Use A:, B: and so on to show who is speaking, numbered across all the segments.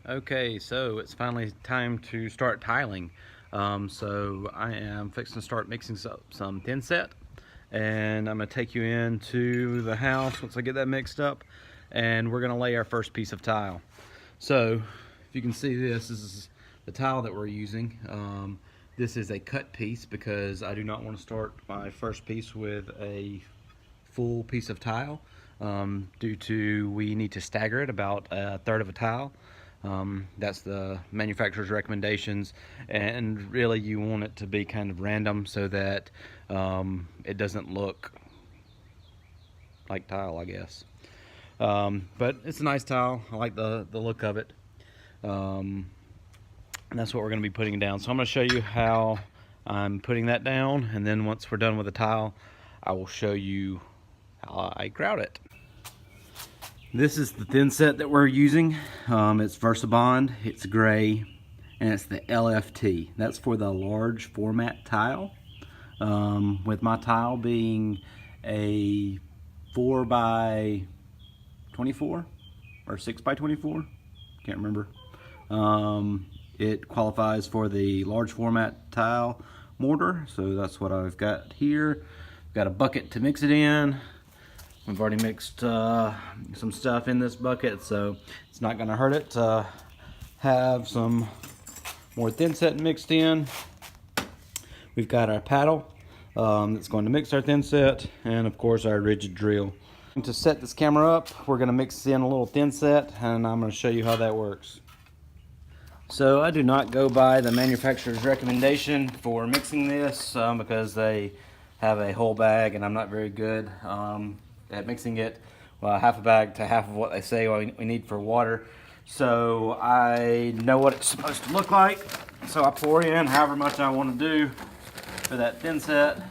A: Okay, so it's finally time to start tiling. So I am fixing to start mixing some thin set, and I'm going to take you into the house once I get that mixed up, and we're going to lay our first piece of tile. So if you can see, this is the tile that we're using. This is a cut piece because I do not want to start my first piece with a full piece of tile, due to we need to stagger it about a third of a tile. That's the manufacturer's recommendations, and really you want it to be kind of random so that it doesn't look like tile, I guess. But it's a nice tile. I like the look of it. And that's what we're going to be putting down. So I'm going to show you how I'm putting that down, and then once we're done with the tile, I will show you how I grout it. This is the thin set that we're using. It's VersaBond, it's gray, and it's the LFT. That's for the large format tile. With my tile being a 4 by 24 or 6 by 24, can't remember. It qualifies for the large format tile mortar, so that's what I've got here. I've got a bucket to mix it in. We've already mixed some stuff in this bucket, so it's not going to hurt it to have some more thin set mixed in. We've got our paddle that's going to mix our thin set, and of course our rigid drill. To set this camera up, we're going to mix in a little thin set, and I'm going to show you how that works. So I do not go by the manufacturer's recommendation for mixing this because they have a whole bag, and I'm not very good at mixing it. Well, half a bag to half of what they say we need for water. So I know what it's supposed to look like, so I pour in however much I want to do for that thin set.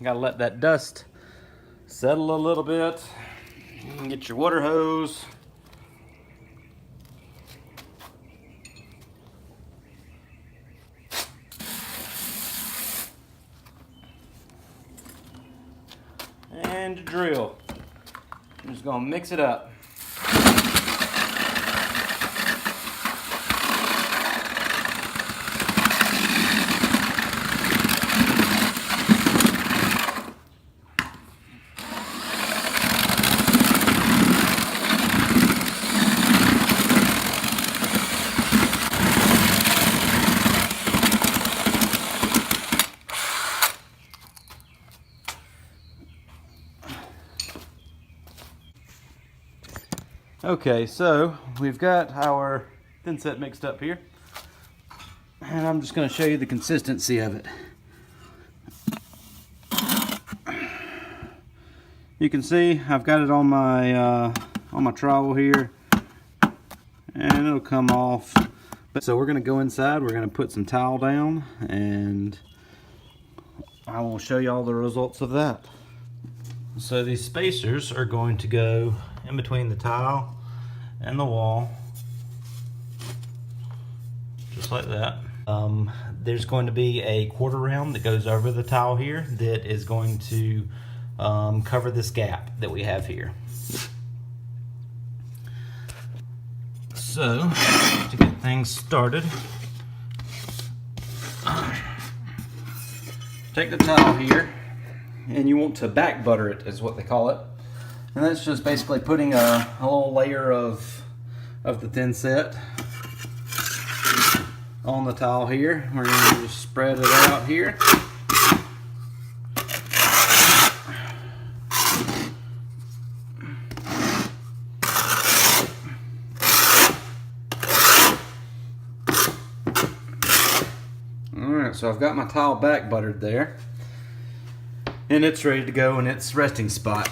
A: Gotta let that dust settle a little bit. Get your water hose. And your drill. I'm just gonna mix it up. Okay, so we've got our thin set mixed up here, and I'm just going to show you the consistency of it. You can see I've got it on my trowel here, and it'll come off. So we're going to go inside. We're going to put some towel down, and I will show you all the results of that. So these spacers are going to go in between the tile and the wall, just like that. There's going to be a quarter round that goes over the tile here that is going to cover this gap that we have here. So to get things started, take the towel here, and you want to back butter it, is what they call it. And that's just basically putting a little layer of the thin set on the towel here. We're going to just spread it out here. Alright, so I've got my towel back buttered there, and it's ready to go in its resting spot.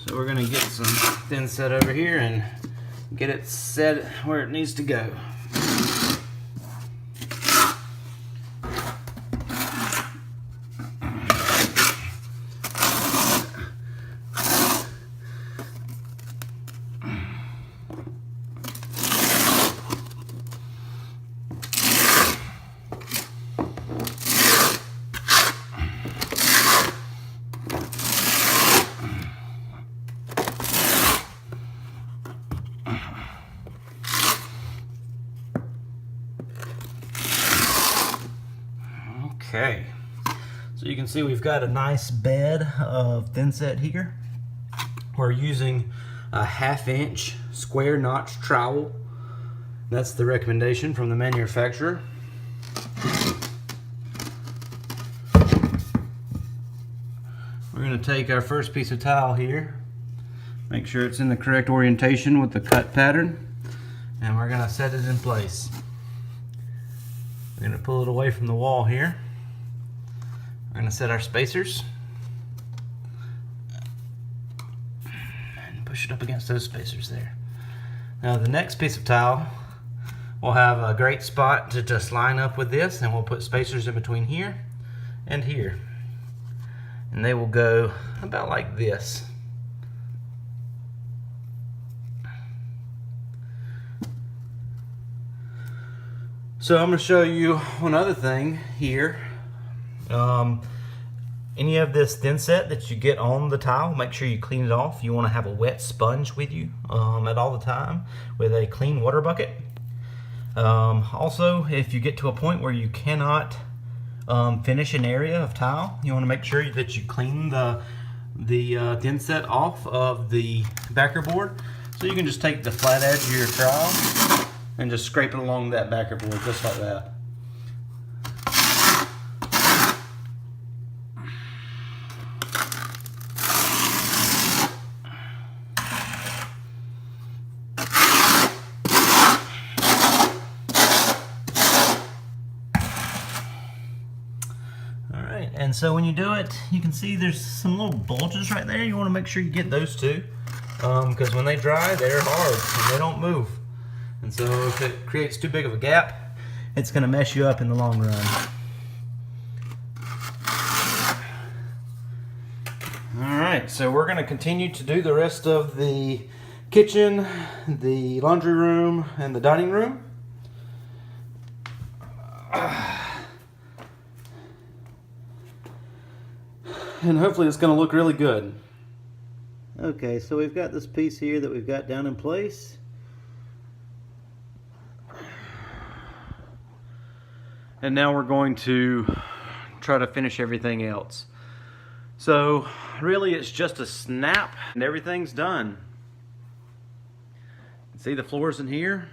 A: So we're going to get some thin set over here and get it set where it needs to go. Okay, so you can see we've got a nice bed of thin set here. We're using a 1/2 inch square notch trowel. That's the recommendation from the manufacturer. We're going to take our first piece of tile here, make sure it's in the correct orientation with the cut pattern, and we're going to set it in place. We're going to pull it away from the wall here. We're going to set our spacers and push it up against those spacers there. Now the next piece of tile will have a great spot to just line up with this, and we'll put spacers in between here and here. And they will go about like this. So I'm going to show you one other thing here. Any of this thin set that you get on the tile, make sure you clean it off. You want to have a wet sponge with you at all the time with a clean water bucket. Also, if you get to a point where you cannot finish an area of tile, you want to make sure that you clean the thin set off of the backer board. So you can just take the flat edge of your trowel and just scrape it along that backer board just like that. And so when you do it, you can see there's some little bulges right there. You want to make sure you get those too, because when they dry, they're hard and they don't move. And so if it creates too big of a gap, it's going to mess you up in the long run. Alright, so we're going to continue to do the rest of the kitchen, the laundry room, and the dining room. And hopefully it's going to look really good. Okay, so we've got this piece here that we've got down in place. And now we're going to try to finish everything else. So really it's just a snap and everything's done. See the floors in here?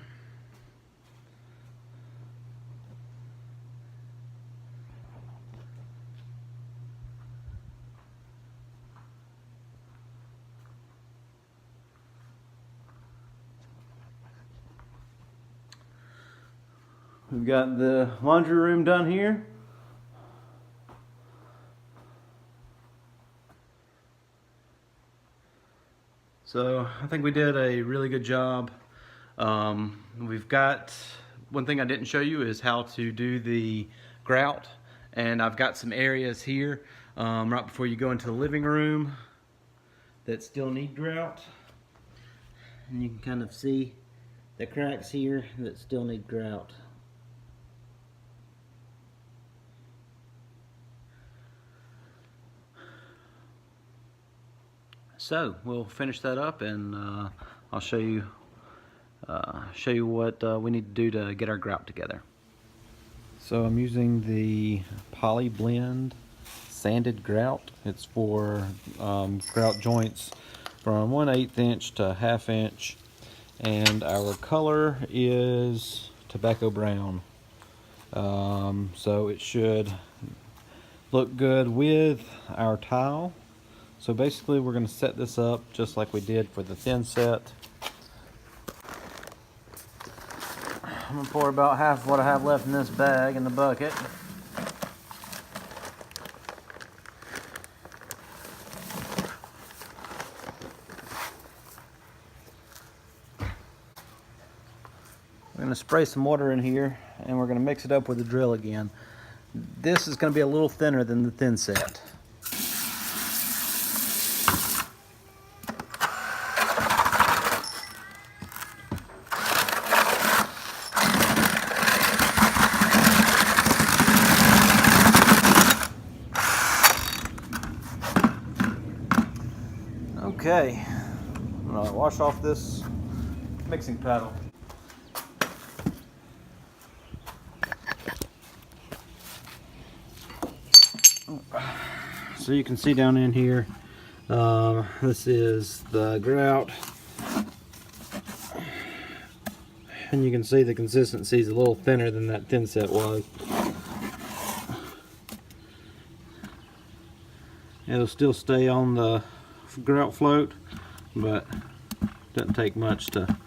A: We've got the laundry room done here. So I think we did a really good job. We've got, one thing I didn't show you is how to do the grout. And I've got some areas here right before you go into the living room that still need grout. And you can kind of see the cracks here that still need grout. So we'll finish that up, and I'll show you what we need to do to get our grout together. So I'm using the Poly Blend sanded grout. It's for grout joints from 1/8 inch to 1/2 inch, and our color is tobacco brown. So it should look good with our tile. So basically we're going to set this up just like we did for the thin set. I'm going to pour about half of what I have left in this bag in the bucket. We're going to spray some water in here, and we're going to mix it up with the drill again. This is going to be a little thinner than the thin set. Okay, I'm going to wash off this mixing paddle. So you can see down in here, this is the grout, and you can see the consistency is a little thinner than that thin set was. It'll still stay on the grout float, but it doesn't take much to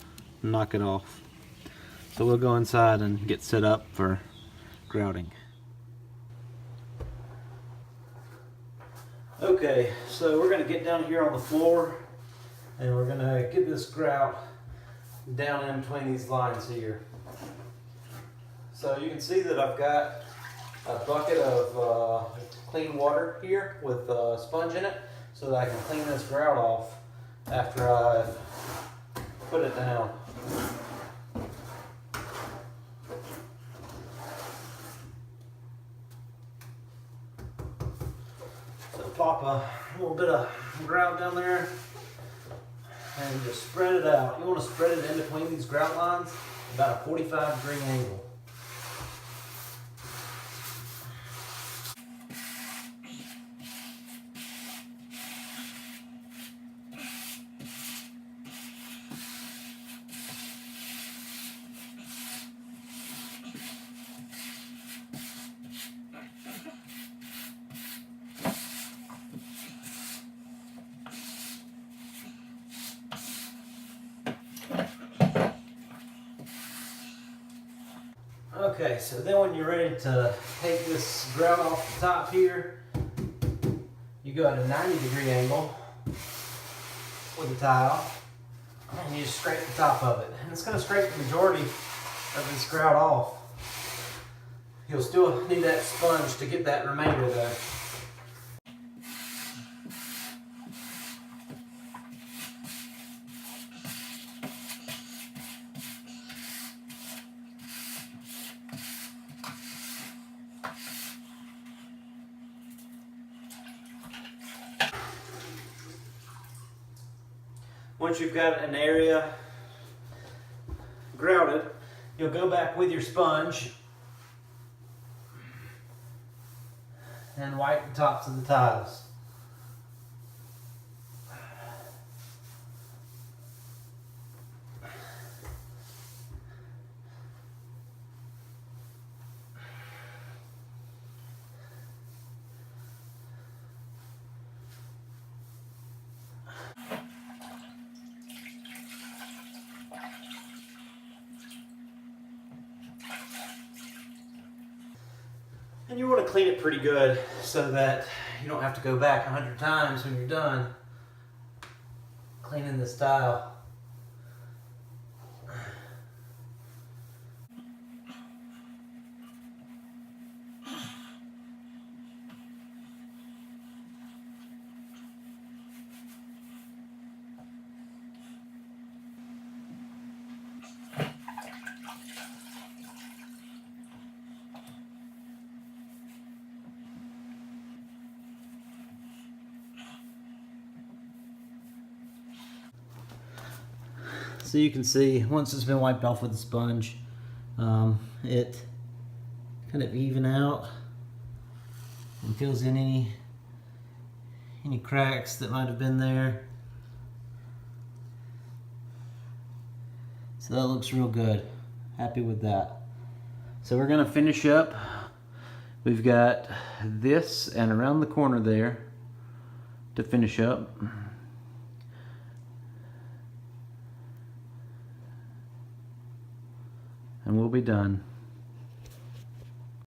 A: knock it off. So we'll go inside and get set up for grouting. Okay, so we're going to get down here on the floor and we're going to get this grout down in between these lines here. So you can see that I've got a bucket of clean water here with a sponge in it so that I can clean this grout off after I've put it down. Pop a little bit of grout down there and just spread it out. You want to spread it in between these grout lines about a 45-degree angle. Okay, so then when you're ready to take this grout off the top here, you go at a 90-degree angle with the tile, and you just scrape the top of it. And it's going to scrape the majority of this grout off. You'll still need that sponge to get that remainder though. Once you've got an area grouted, you'll go back with your sponge and wipe the tops of the tiles. And you want to clean it pretty good so that you don't have to go back 100 times when you're done cleaning this tile. So you can see once it's been wiped off with the sponge, it kind of even out and fills in any cracks that might have been there. So that looks real good. Happy with that. So we're gonna finish up. We've got this and around the corner there to finish up. And we'll be done.